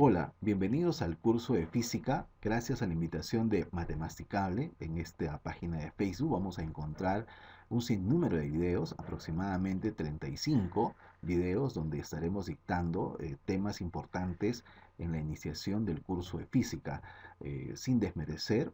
Hola, bienvenidos al curso de física. Gracias a la invitación de Matemasticable en esta página de Facebook vamos a encontrar un sinnúmero de videos, aproximadamente 35 videos donde estaremos dictando temas importantes en la iniciación del curso de física, sin desmerecer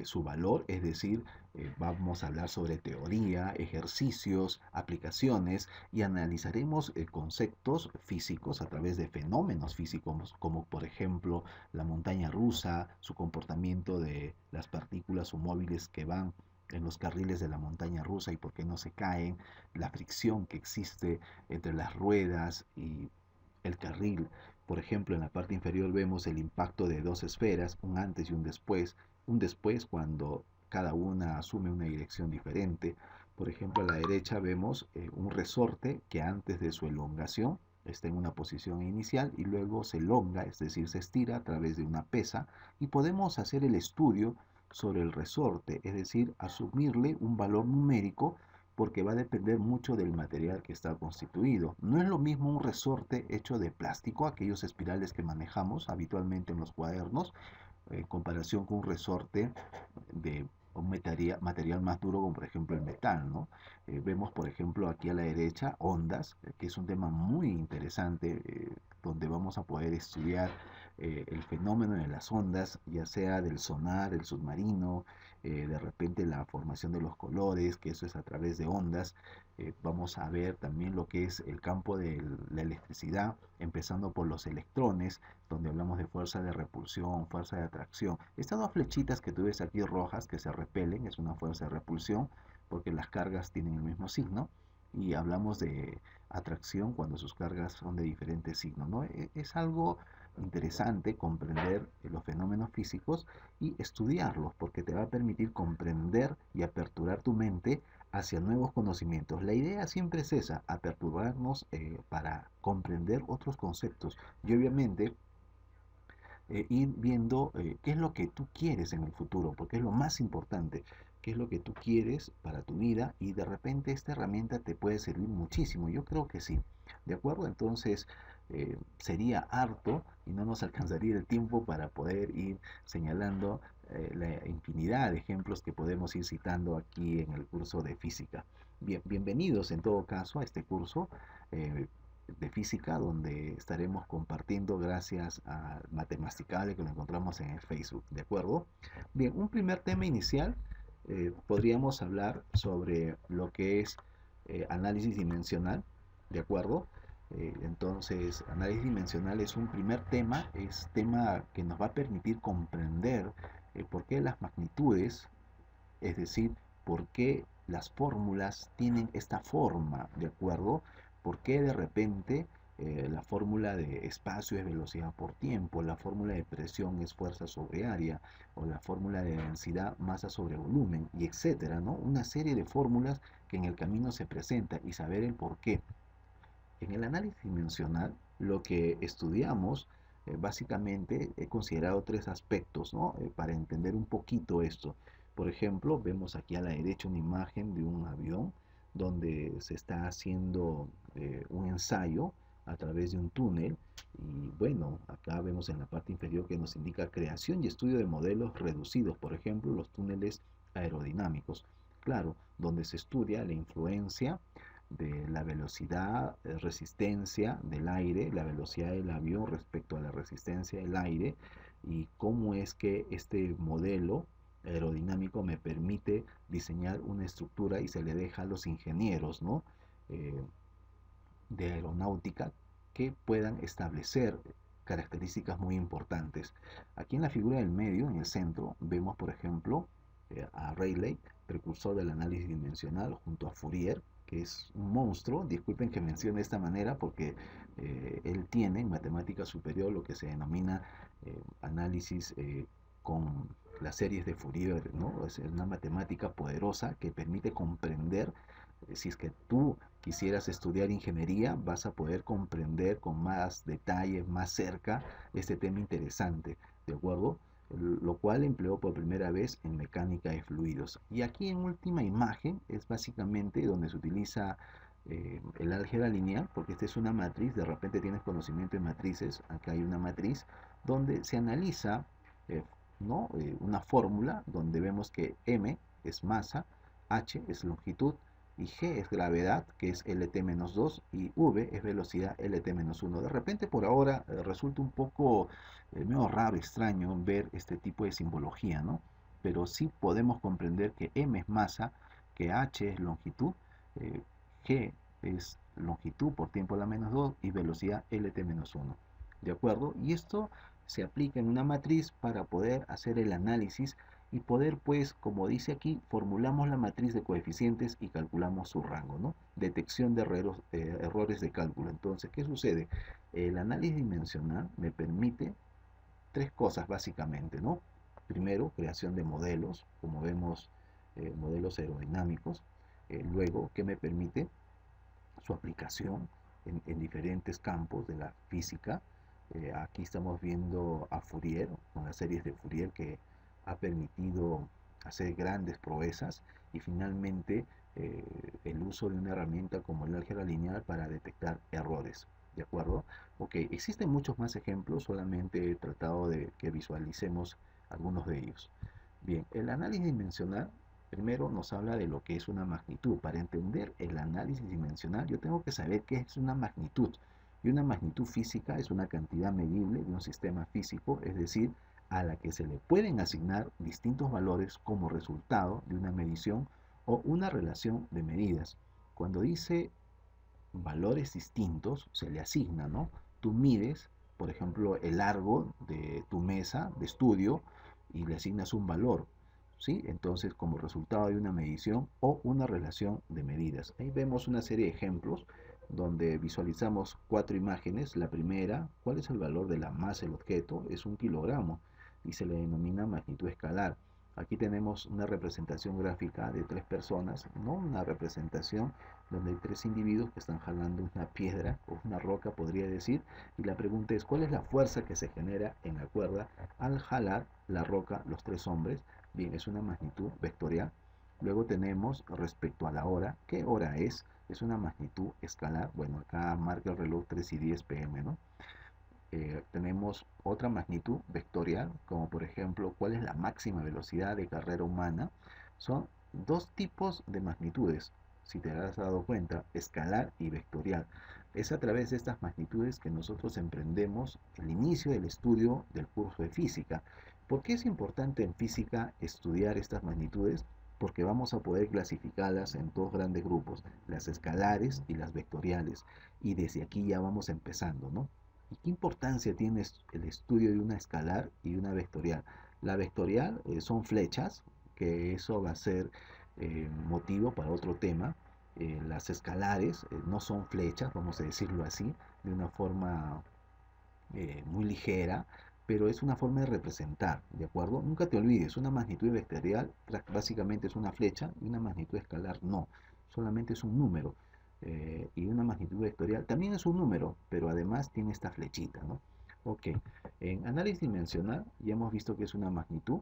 su valor, es decir, vamos a hablar sobre teoría, ejercicios, aplicaciones y analizaremos conceptos físicos a través de fenómenos físicos como por ejemplo la montaña rusa, su comportamiento de las partículas o móviles que van en los carriles de la montaña rusa y por qué no se caen, la fricción que existe entre las ruedas y el carril. Por ejemplo, en la parte inferior vemos el impacto de dos esferas, un antes y un después cuando cada una asume una dirección diferente. Por ejemplo, a la derecha vemos un resorte que antes de su elongación está en una posición inicial y luego se elonga, es decir, se estira a través de una pesa y podemos hacer el estudio sobre el resorte, es decir, asumirle un valor numérico porque va a depender mucho del material que está constituido. No es lo mismo un resorte hecho de plástico, aquellos espirales que manejamos habitualmente en los cuadernos, en comparación con un resorte de un material más duro como por ejemplo el metal, ¿no? Vemos por ejemplo aquí a la derecha ondas, que es un tema muy interesante, donde vamos a poder estudiar el fenómeno de las ondas, ya sea del sonar, el submarino, de repente la formación de los colores, que eso es a través de ondas. Vamos a ver también lo que es el campo de la electricidad, empezando por los electrones, donde hablamos de fuerza de repulsión, fuerza de atracción. Estas dos flechitas que tú ves aquí rojas que se repelen es una fuerza de repulsión porque las cargas tienen el mismo signo, y hablamos de atracción cuando sus cargas son de diferentes signos, ¿no? Es algo interesante comprender los fenómenos físicos y estudiarlos porque te va a permitir comprender y aperturar tu mente hacia nuevos conocimientos. La idea siempre es esa, aperturarnos para comprender otros conceptos y obviamente ir viendo qué es lo que tú quieres en el futuro, porque es lo más importante, qué es lo que tú quieres para tu vida y de repente esta herramienta te puede servir muchísimo. Yo creo que sí, ¿de acuerdo? Entonces sería harto y no nos alcanzaría el tiempo para poder ir señalando la infinidad de ejemplos que podemos ir citando aquí en el curso de física. Bien, bienvenidos en todo caso a este curso. eh, de física, donde estaremos compartiendo gracias a Matemasticable que lo encontramos en el Facebook, ¿de acuerdo? Bien, un primer tema inicial, podríamos hablar sobre lo que es análisis dimensional, ¿de acuerdo? Entonces, análisis dimensional es un primer tema, es tema que nos va a permitir comprender por qué las magnitudes, es decir, por qué las fórmulas tienen esta forma, ¿de acuerdo? ¿Por qué de repente la fórmula de espacio es velocidad por tiempo, la fórmula de presión es fuerza sobre área, o la fórmula de densidad masa sobre volumen, y etcétera, ¿no? Una serie de fórmulas que en el camino se presentan y saber el por qué. En el análisis dimensional, lo que estudiamos, básicamente he considerado tres aspectos, ¿no? Para entender un poquito esto. Por ejemplo, vemos aquí a la derecha una imagen de un avión donde se está haciendo un ensayo a través de un túnel. Y bueno, acá vemos en la parte inferior que nos indica creación y estudio de modelos reducidos, por ejemplo, los túneles aerodinámicos. Claro, donde se estudia la influencia de la velocidad, resistencia del aire, la velocidad del avión respecto a la resistencia del aire, y cómo es que este modelo aerodinámico me permite diseñar una estructura y se le deja a los ingenieros, ¿no? Eh, de aeronáutica que puedan establecer características muy importantes. Aquí en la figura del medio, en el centro, vemos por ejemplo a Rayleigh, precursor del análisis dimensional, junto a Fourier, que es un monstruo. Disculpen que mencione de esta manera porque él tiene en matemática superior lo que se denomina análisis con las series de Fourier, ¿no? Es una matemática poderosa que permite comprender, si es que tú quisieras estudiar ingeniería, vas a poder comprender con más detalle, más cerca, este tema interesante, ¿de acuerdo? Lo cual empleó por primera vez en mecánica de fluidos. Y aquí en última imagen es básicamente donde se utiliza el álgebra lineal, porque esta es una matriz, de repente tienes conocimiento en matrices, acá hay una matriz donde se analiza eh, ¿no? Una fórmula donde vemos que m es masa, h es longitud y g es gravedad, que es lt-2, y v es velocidad lt-1. De repente por ahora resulta un poco medio raro, extraño ver este tipo de simbología, ¿no? Pero sí podemos comprender que m es masa, que h es longitud, eh, g es longitud por tiempo a la menos 2 y velocidad lt-1. ¿De acuerdo? Y esto se aplica en una matriz para poder hacer el análisis y poder, pues, como dice aquí, formulamos la matriz de coeficientes y calculamos su rango, ¿no? Detección de errores de cálculo. Entonces, ¿qué sucede? El análisis dimensional me permite tres cosas básicamente, ¿no? Primero, creación de modelos, como vemos, modelos aerodinámicos. Luego, ¿qué me permite? Su aplicación en diferentes campos de la física. Aquí estamos viendo a Fourier, con las series de Fourier que ha permitido hacer grandes proezas y finalmente el uso de una herramienta como el álgebra lineal para detectar errores. ¿De acuerdo? Ok, existen muchos más ejemplos, solamente he tratado de que visualicemos algunos de ellos. Bien, el análisis dimensional primero nos habla de lo que es una magnitud. Para entender el análisis dimensional, yo tengo que saber qué es una magnitud. Y una magnitud física es una cantidad medible de un sistema físico, es decir, a la que se le pueden asignar distintos valores como resultado de una medición o una relación de medidas. Cuando dice valores distintos, se le asigna, ¿no? Tú mides, por ejemplo, el largo de tu mesa de estudio y le asignas un valor, ¿sí? Entonces, como resultado de una medición o una relación de medidas. Ahí vemos una serie de ejemplos donde visualizamos cuatro imágenes. La primera, ¿cuál es el valor de la masa del objeto? Es 1 kilogramo y se le denomina magnitud escalar. Aquí tenemos una representación gráfica de tres personas, no una representación donde hay tres individuos que están jalando una piedra o una roca, podría decir, y la pregunta es, ¿cuál es la fuerza que se genera en la cuerda al jalar la roca los tres hombres? Bien, es una magnitud vectorial. Luego tenemos respecto a la hora, ¿qué hora es? Es una magnitud escalar. Bueno, acá marca el reloj 3 y 10 pm, ¿no? Tenemos otra magnitud vectorial, como por ejemplo, ¿cuál es la máxima velocidad de carrera humana? Son dos tipos de magnitudes, si te has dado cuenta, escalar y vectorial. Es a través de estas magnitudes que nosotros emprendemos el inicio del estudio del curso de física. ¿Por qué es importante en física estudiar estas magnitudes? Porque vamos a poder clasificarlas en dos grandes grupos, las escalares y las vectoriales. Y desde aquí ya vamos empezando, ¿no? ¿Y qué importancia tiene el estudio de una escalar y una vectorial? La vectorial son flechas, que eso va a ser motivo para otro tema. Las escalares no son flechas, vamos a decirlo así, de una forma muy ligera, pero es una forma de representar, ¿de acuerdo? Nunca te olvides, una magnitud vectorial básicamente es una flecha y una magnitud escalar no, solamente es un número. Y una magnitud vectorial también es un número, pero además tiene esta flechita, ¿no? Ok, en análisis dimensional ya hemos visto que es una magnitud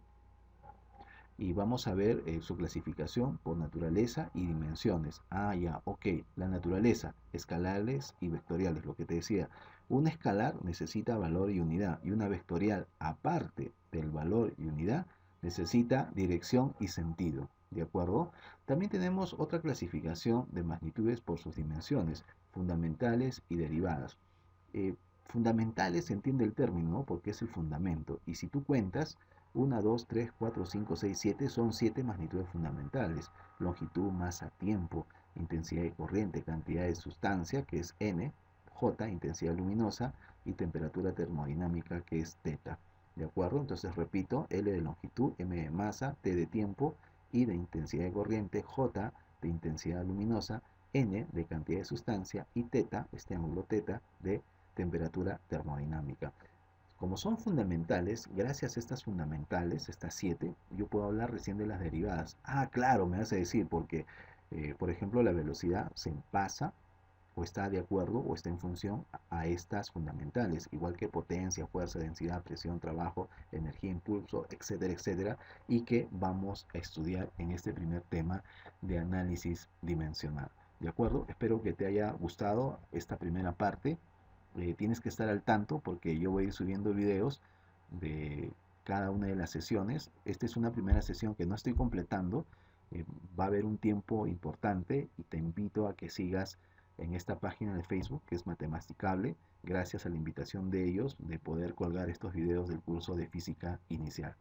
y vamos a ver su clasificación por naturaleza y dimensiones. Ah, ya, ok, la naturaleza, escalares y vectoriales, lo que te decía. Una escalar necesita valor y unidad y una vectorial, aparte del valor y unidad, necesita dirección y sentido. ¿De acuerdo? También tenemos otra clasificación de magnitudes por sus dimensiones, fundamentales y derivadas. Fundamentales se entiende el término, ¿no? Porque es el fundamento. Y si tú cuentas, 1, 2, 3, 4, 5, 6, 7 son 7 magnitudes fundamentales. Longitud, masa, tiempo, intensidad de corriente, cantidad de sustancia, que es N, J, intensidad luminosa, y temperatura termodinámica, que es teta. ¿De acuerdo? Entonces repito, L de longitud, M de masa, T de tiempo, I de intensidad de corriente, J de intensidad luminosa, N de cantidad de sustancia y teta, este ángulo teta, de temperatura termodinámica. Como son fundamentales, gracias a estas fundamentales, estas 7, yo puedo hablar recién de las derivadas. Ah, claro, me hace decir, porque, por ejemplo, la velocidad se pasa o está de acuerdo o está en función a estas fundamentales, igual que potencia, fuerza, densidad, presión, trabajo, energía, impulso, etcétera, etcétera, y que vamos a estudiar en este primer tema de análisis dimensional. ¿De acuerdo? Espero que te haya gustado esta primera parte. Tienes que estar al tanto porque yo voy a ir subiendo videos de cada una de las sesiones. Esta es una primera sesión que no estoy completando. eh, Va a haber un tiempo importante y te invito a que sigas en esta página de Facebook que es Matemasticable, gracias a la invitación de ellos de poder colgar estos videos del curso de física inicial.